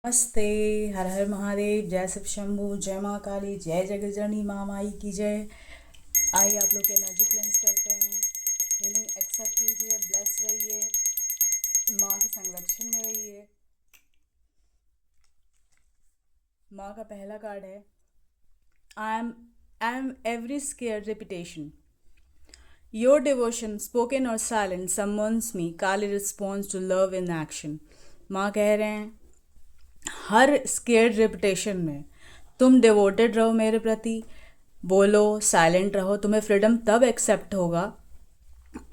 नमस्ते। हर हर महादेव। जय शिव शंभू। जय माँ काली। जय जगतजननी माँ माई की जय। आइए आप लोग के एनर्जी क्लेंस करते हैं। हीलिंग एक्सेप्ट कीजिए। ब्लेस रहिए। माँ के संरक्षण में रहिए। माँ का पहला कार्ड है I am every scare repetition your devotion spoken और silent summons me Kali response to love in action. माँ कह रहे हैं हर स्केर्ड रेपुटेशन में तुम डिवोटेड रहो मेरे प्रति, बोलो, साइलेंट रहो। तुम्हें फ्रीडम तब एक्सेप्ट होगा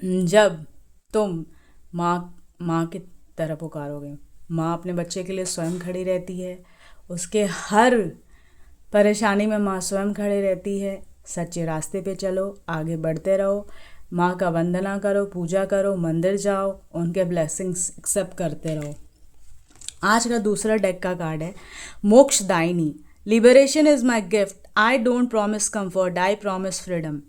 जब तुम माँ की तरह पुकारोगे। माँ अपने बच्चे के लिए स्वयं खड़ी रहती है। उसके हर परेशानी में माँ स्वयं खड़ी रहती है। सच्चे रास्ते पे चलो, आगे बढ़ते रहो। माँ का वंदना करो, पूजा करो, मंदिर जाओ, उनके ब्लेसिंग्स एक्सेप्ट करते रहो। आज का दूसरा डेक का कार्ड है मोक्षदायिनी। Liberation is my gift. I don't promise comfort, I promise freedom.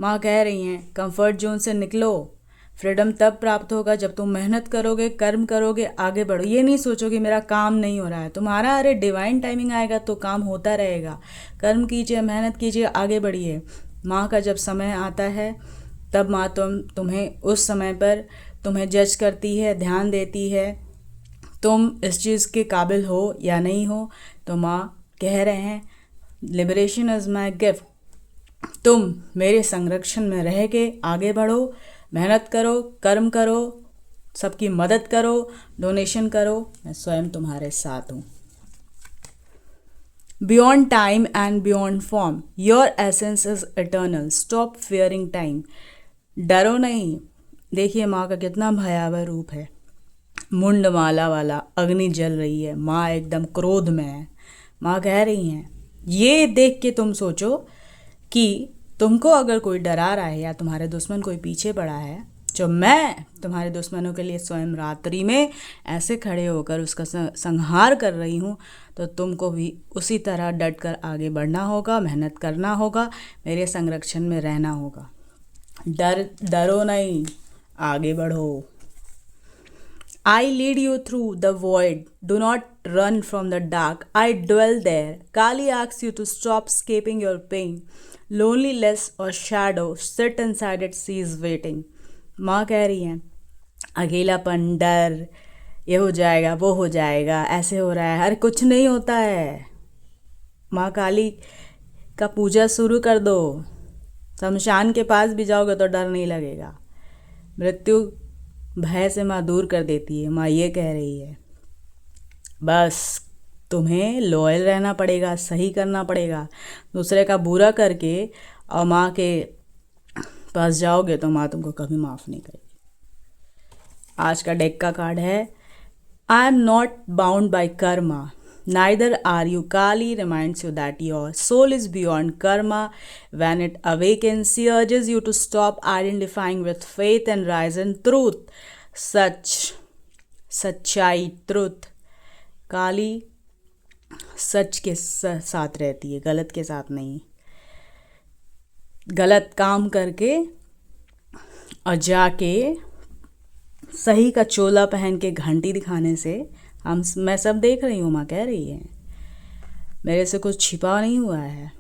माँ कह रही हैं कंफर्ट जोन से निकलो। फ्रीडम तब प्राप्त होगा जब तुम मेहनत करोगे, कर्म करोगे, आगे बढ़ो। ये नहीं सोचोगे मेरा काम नहीं हो रहा है तुम्हारा। अरे डिवाइन टाइमिंग आएगा तो काम होता रहेगा। कर्म कीजिए, मेहनत कीजिए, आगे बढ़िए। माँ का जब समय आता है तब माँ तुम्हें उस समय पर तुम्हें जज करती है, ध्यान देती है तुम इस चीज़ के काबिल हो या नहीं हो। तो माँ कह रहे हैं लिबरेशन इज़ माई गिफ्ट। तुम मेरे संरक्षण में रह के आगे बढ़ो, मेहनत करो, कर्म करो, सबकी मदद करो, डोनेशन करो। मैं स्वयं तुम्हारे साथ हूँ। Beyond time and beyond form your essence is eternal. Stop fearing time. डरो नहीं। देखिए माँ का कितना भयावह रूप है। मुंडमाला वाला अग्नि जल रही है। माँ एकदम क्रोध में है। माँ कह रही हैं ये देख के तुम सोचो कि तुमको अगर कोई डरा रहा है या तुम्हारे दुश्मन कोई पीछे पड़ा है, जो मैं तुम्हारे दुश्मनों के लिए स्वयं रात्रि में ऐसे खड़े होकर उसका संहार कर रही हूँ, तो तुमको भी उसी तरह डट कर आगे बढ़ना होगा, मेहनत करना होगा, मेरे संरक्षण में रहना होगा। डरो नहीं, आगे बढ़ो। I lead you through the void. Do not run from the dark. I dwell there. Kali asks you to stop escaping your pain. Loneliness or shadow, sit inside it, she is waiting. माँ कह रही हैं अकेलापन, डर, ये हो जाएगा, वो हो जाएगा, ऐसे हो रहा है। अरे कुछ नहीं होता है। माँ काली का पूजा शुरू कर दो। शमशान के पास भी जाओगे तो डर नहीं लगेगा। मृत्यु भय से माँ दूर कर देती है। माँ ये कह रही है बस तुम्हें लॉयल रहना पड़ेगा, सही करना पड़ेगा। दूसरे का बुरा करके और माँ के पास जाओगे तो माँ तुमको कभी माफ़ नहीं करेगी। आज का डेक का कार्ड है I am not bound by Karma neither are you. Kali reminds you that your soul is beyond karma. When it awakens, she urges you to stop identifying with faith and rise in truth. सच्चाई, truth. काली सच के साथ रहती है, गलत के साथ नहीं। गलत काम करके और जाके सही का चोला पहन के घंटी दिखाने से मैं सब देख रही हूँ। माँ कह रही है मेरे से कुछ छिपा नहीं हुआ है।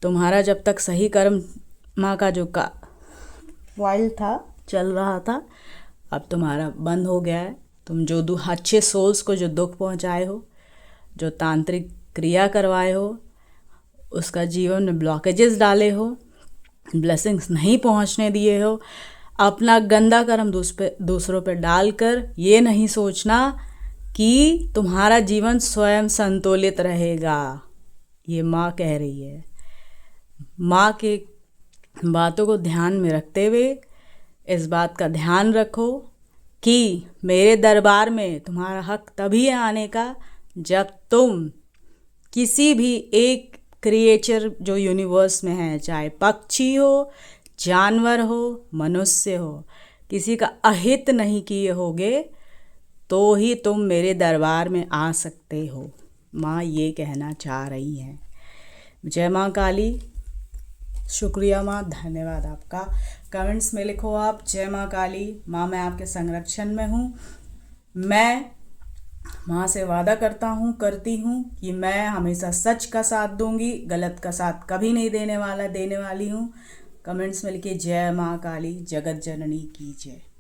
तुम्हारा जब तक सही कर्म माँ का जो वाइल था, चल रहा था, अब तुम्हारा बंद हो गया है। तुम जो अच्छे सोल्स को जो दुख पहुँचाए हो, जो तांत्रिक क्रिया करवाए हो, उसका जीवन में ब्लॉकेजेस डाले हो, ब्लेसिंग्स नहीं पहुँचने दिए हो, अपना गंदा कर्म दूसरों पे डालकर ये नहीं सोचना कि तुम्हारा जीवन स्वयं संतुलित रहेगा। ये माँ कह रही है। माँ के बातों को ध्यान में रखते हुए इस बात का ध्यान रखो कि मेरे दरबार में तुम्हारा हक तभी है आने का जब तुम किसी भी एक क्रिएचर जो यूनिवर्स में है, चाहे पक्षी हो, जानवर हो, मनुष्य हो, किसी का अहित नहीं किए होगे तो ही तुम मेरे दरबार में आ सकते हो। माँ ये कहना चाह रही हैं। जय माँ काली। शुक्रिया माँ, धन्यवाद आपका। कमेंट्स में लिखो आप जय माँ काली। माँ मैं आपके संरक्षण में हूँ। मैं माँ से वादा करती हूँ कि मैं हमेशा सच का साथ दूंगी, गलत का साथ कभी नहीं देने वाली हूँ। कमेंट्स में लिखिए जय माँ काली, जगत जननी की जय।